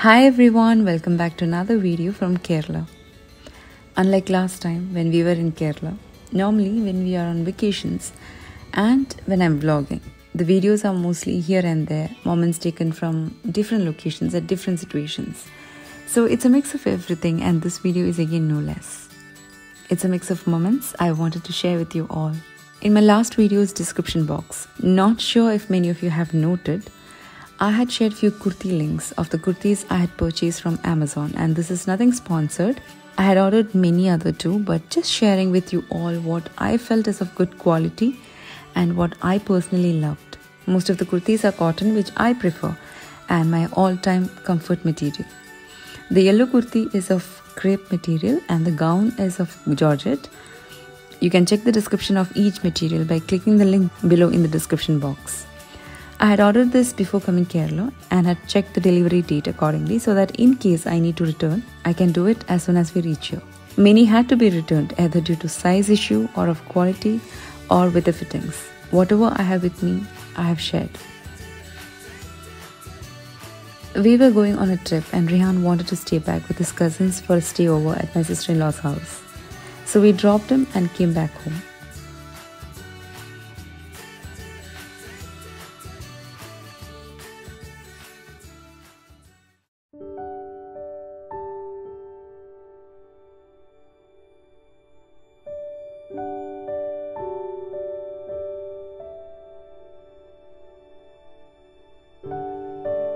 Hi everyone, welcome back to another video from Kerala. Unlike last time when we were in Kerala, normally when we are on vacations and when I'm vlogging, the videos are mostly here and there, moments taken from different locations at different situations. So it's a mix of everything, and this video is again no less. It's a mix of moments I wanted to share with you all. In my last video's description box, not sure if many of you have noted, I had shared few kurti links of the kurtis I had purchased from Amazon, and this is nothing sponsored. I had ordered many other too, but just sharing with you all what I felt is of good quality and what I personally loved. Most of the kurtis are cotton, which I prefer, and my all-time comfort material. The yellow kurti is of crepe material and the gown is of georgette. You can check the description of each material by clicking the link below in the description box. I had ordered this before coming Kerala and had checked the delivery date accordingly so that in case I need to return, I can do it as soon as we reach here. Many had to be returned either due to size issue or of quality or with the fittings. Whatever I have with me, I have shared. We were going on a trip and Rehan wanted to stay back with his cousins for a stay over at my sister-in-law's house. So we dropped him and came back home.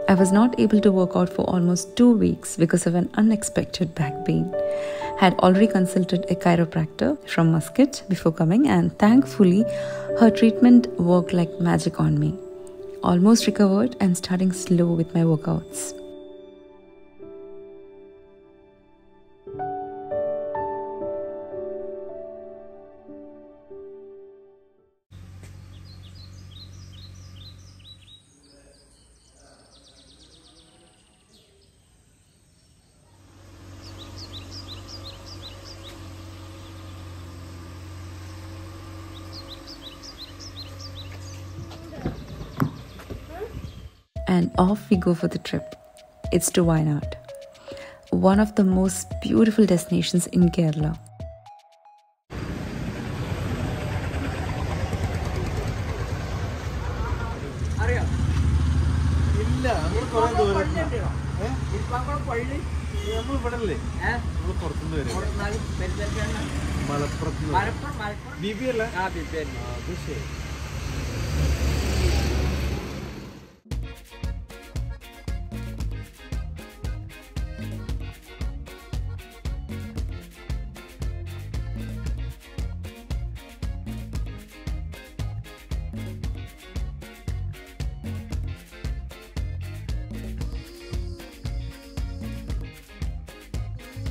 I was not able to work out for almost 2 weeks because of an unexpected back pain. I had already consulted a chiropractor from Muscat before coming, and thankfully her treatment worked like magic on me. Almost recovered and starting slow with my workouts. And off we go for the trip. It's to Wayanad, one of the most beautiful destinations in Kerala.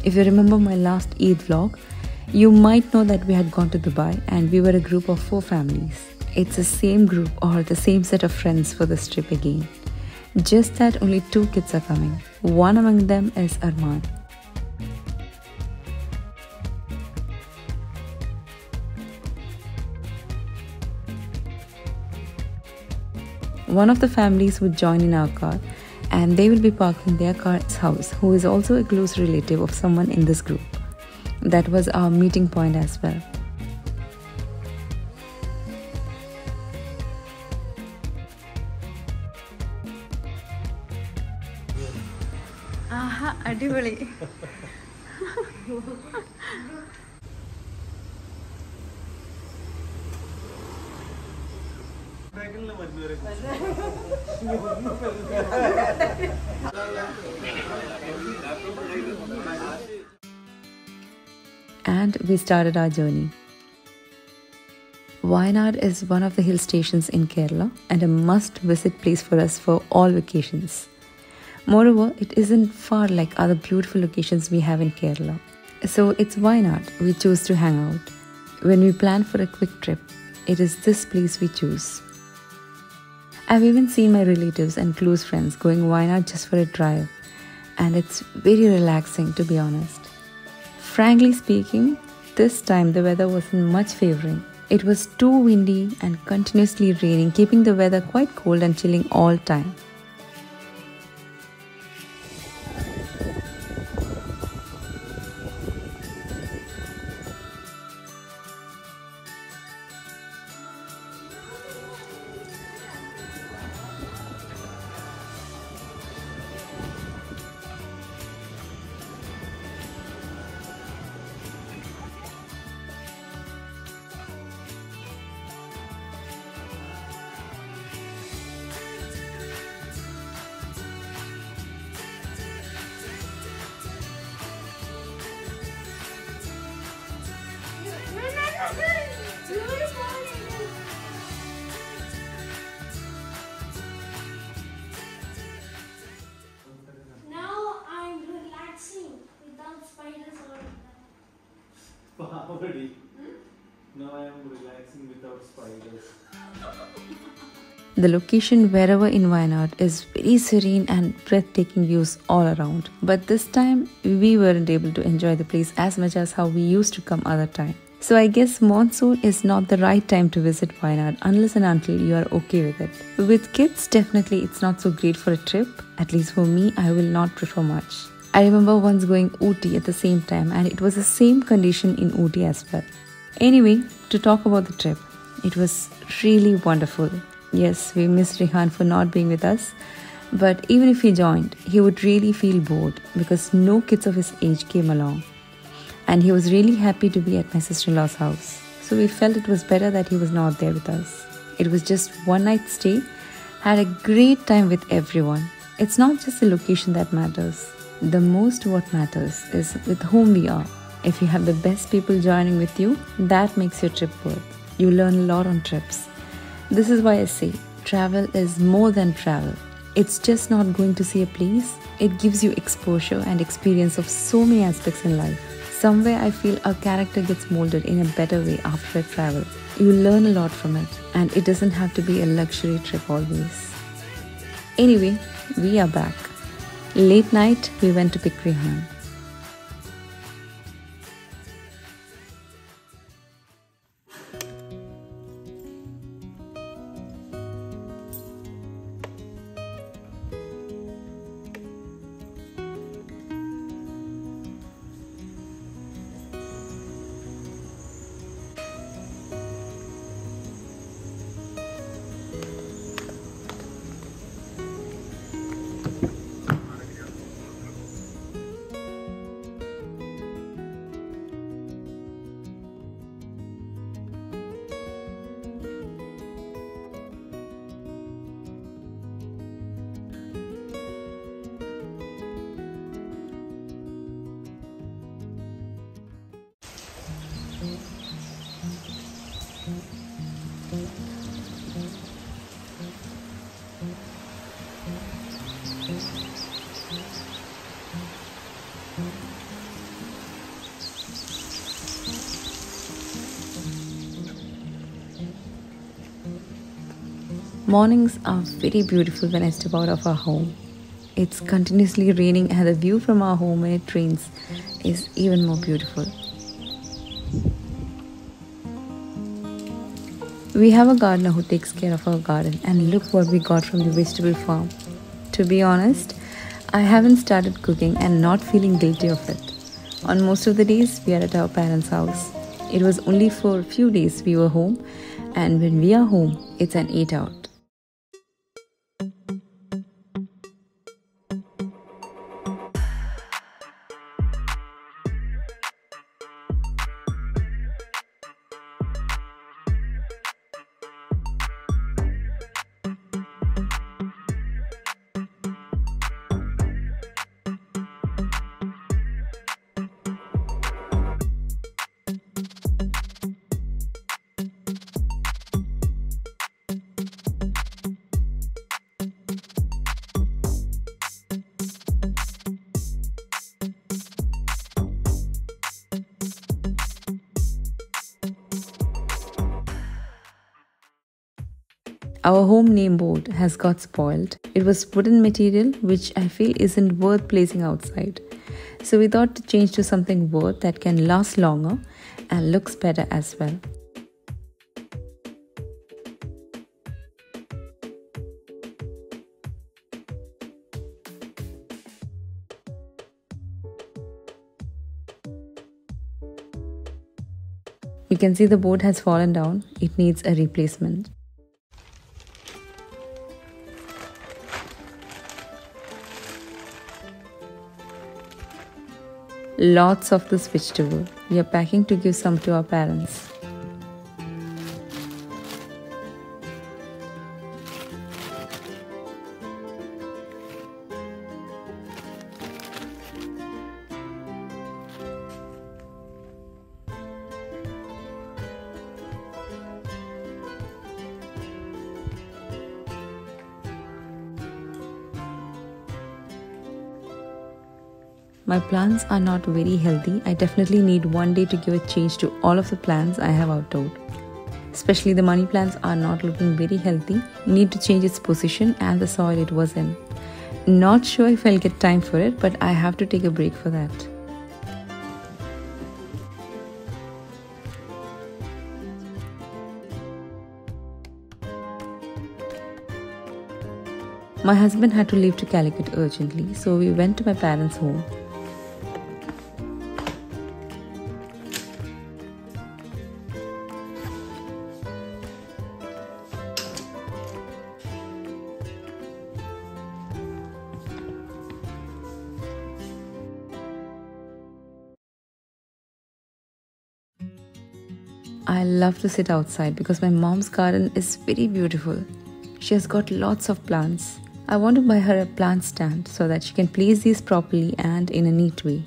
If you remember my last Eid vlog, you might know that we had gone to Dubai and we were a group of 4 families. It's the same group or the same set of friends for this trip again. Just that only 2 kids are coming. One among them is Arman. One of the families would join in our car, and they will be parking their car at his house, who is also a close relative of someone in this group. That was our meeting point as well. Aha, adivali. And we started our journey. Wayanad is one of the hill stations in Kerala and a must-visit place for us for all vacations. Moreover, it isn't far like other beautiful locations we have in Kerala. So it's Wayanad we choose to hang out. When we plan for a quick trip, it is this place we choose. I've even seen my relatives and close friends going Wayanad just for a drive, and it's very relaxing, to be honest. Frankly speaking, this time the weather wasn't much favoring. It was too windy and continuously raining, keeping the weather quite cold and chilling all time. Already. Now I am relaxing without spiders. The location wherever in Wayanad is very serene and breathtaking views all around. But this time we weren't able to enjoy the place as much as how we used to come other time. So I guess monsoon is not the right time to visit Wayanad unless and until you are okay with it. With kids, definitely it's not so great for a trip. At least for me, I will not prefer much. I remember once going Ooty at the same time and it was the same condition in Ooty as well. Anyway, to talk about the trip, it was really wonderful. Yes, we missed Rihan for not being with us, but even if he joined, he would really feel bored because no kids of his age came along. And he was really happy to be at my sister-in-law's house. So we felt it was better that he was not there with us. It was just one night stay, had a great time with everyone. It's not just the location that matters. The most what matters is with whom we are. If you have the best people joining with you, that makes your trip worth. You learn a lot on trips. This is why I say travel is more than travel. It's just not going to see a place. It gives you exposure and experience of so many aspects in life. Somewhere I feel our character gets molded in a better way after a travel. You learn a lot from it and it doesn't have to be a luxury trip always. Anyway, we are back. Late night, we went to pick Rihan. Mornings are very beautiful when I step out of our home. It's continuously raining and the view from our home when it rains is even more beautiful. We have a gardener who takes care of our garden and look what we got from the vegetable farm. To be honest, I haven't started cooking and not feeling guilty of it. On most of the days, we are at our parents' house. It was only for a few days we were home, and when we are home, it's an 8 out. Our home name board has got spoiled. It was wooden material which I feel isn't worth placing outside. So we thought to change to something wood that can last longer and looks better as well. You can see the board has fallen down. It needs a replacement. Lots of this vegetable. We are packing to give some to our parents. My plants are not very healthy. I definitely need one day to give a change to all of the plants I have outdoor. Especially the money plants are not looking very healthy. Need to change its position and the soil it was in. Not sure if I'll get time for it, but I have to take a break for that. My husband had to leave to Calicut urgently, so we went to my parents' home. I love to sit outside because my mom's garden is very beautiful. She has got lots of plants. I want to buy her a plant stand so that she can place these properly and in a neat way.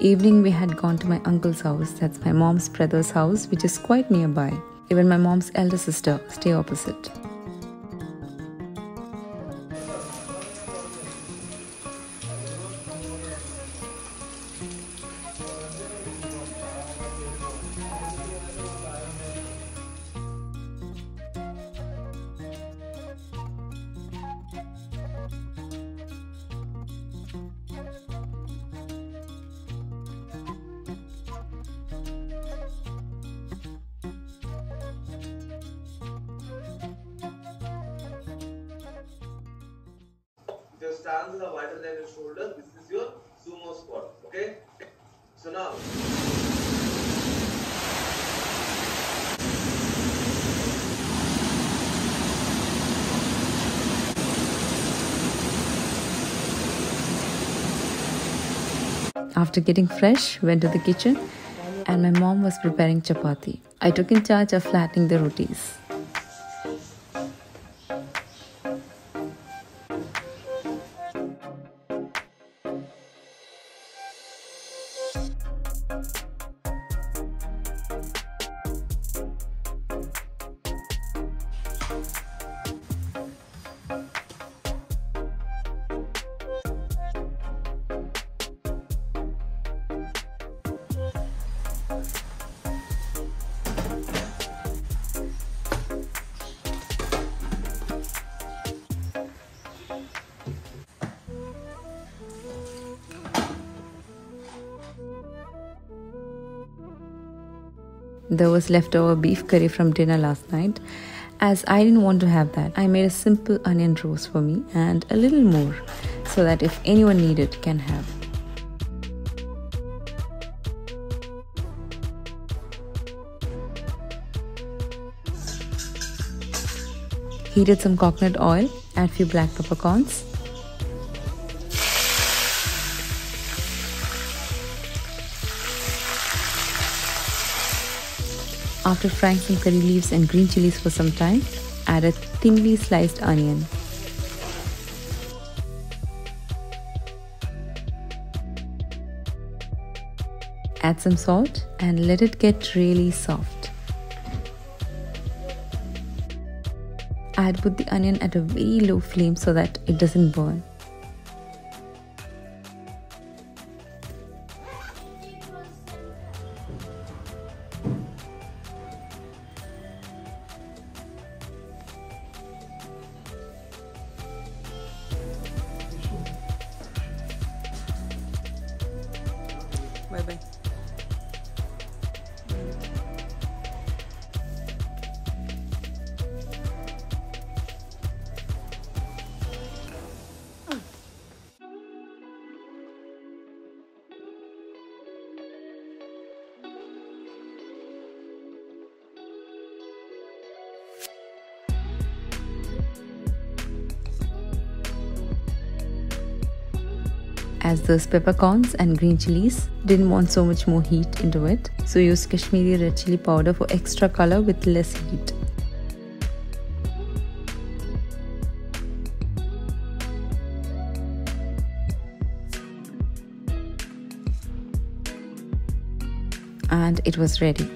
Evening we had gone to my uncle's house, that's my mom's brother's house, which is quite nearby. Even my mom's elder sister stay opposite. Your stance are wider than your shoulder. This is your sumo squat. Okay? So now. After getting fresh, went to the kitchen and my mom was preparing chapati. I took in charge of flattening the rotis. There was leftover beef curry from dinner last night. As I didn't want to have that, I made a simple onion roast for me and a little more so that if anyone needed can have. Heated some coconut oil, add few black peppercorns. After frying some curry leaves and green chilies for some time, add a thinly sliced onion. Add some salt and let it get really soft. Add put the onion at a very low flame so that it doesn't burn. Bye bye. as those peppercorns and green chilies didn't want so much more heat into it, so used Kashmiri red chili powder for extra color with less heat. And it was ready.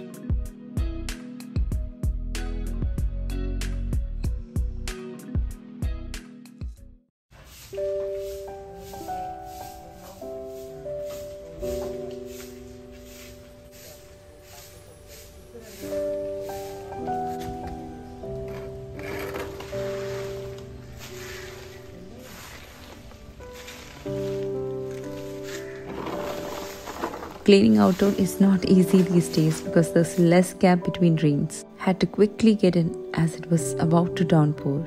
Cleaning outdoor is not easy these days because there's less gap between rains. Had to quickly get in as it was about to downpour.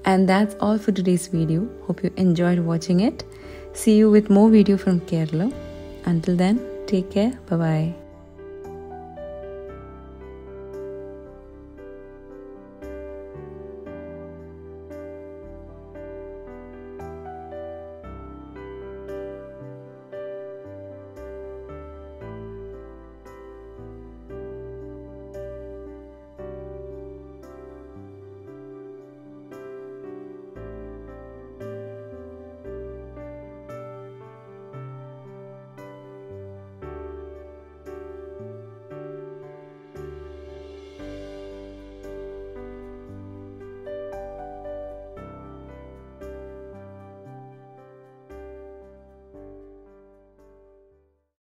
And that's all for today's video. Hope you enjoyed watching it. See you with more video from Kerala. Until then, take care. Bye-bye.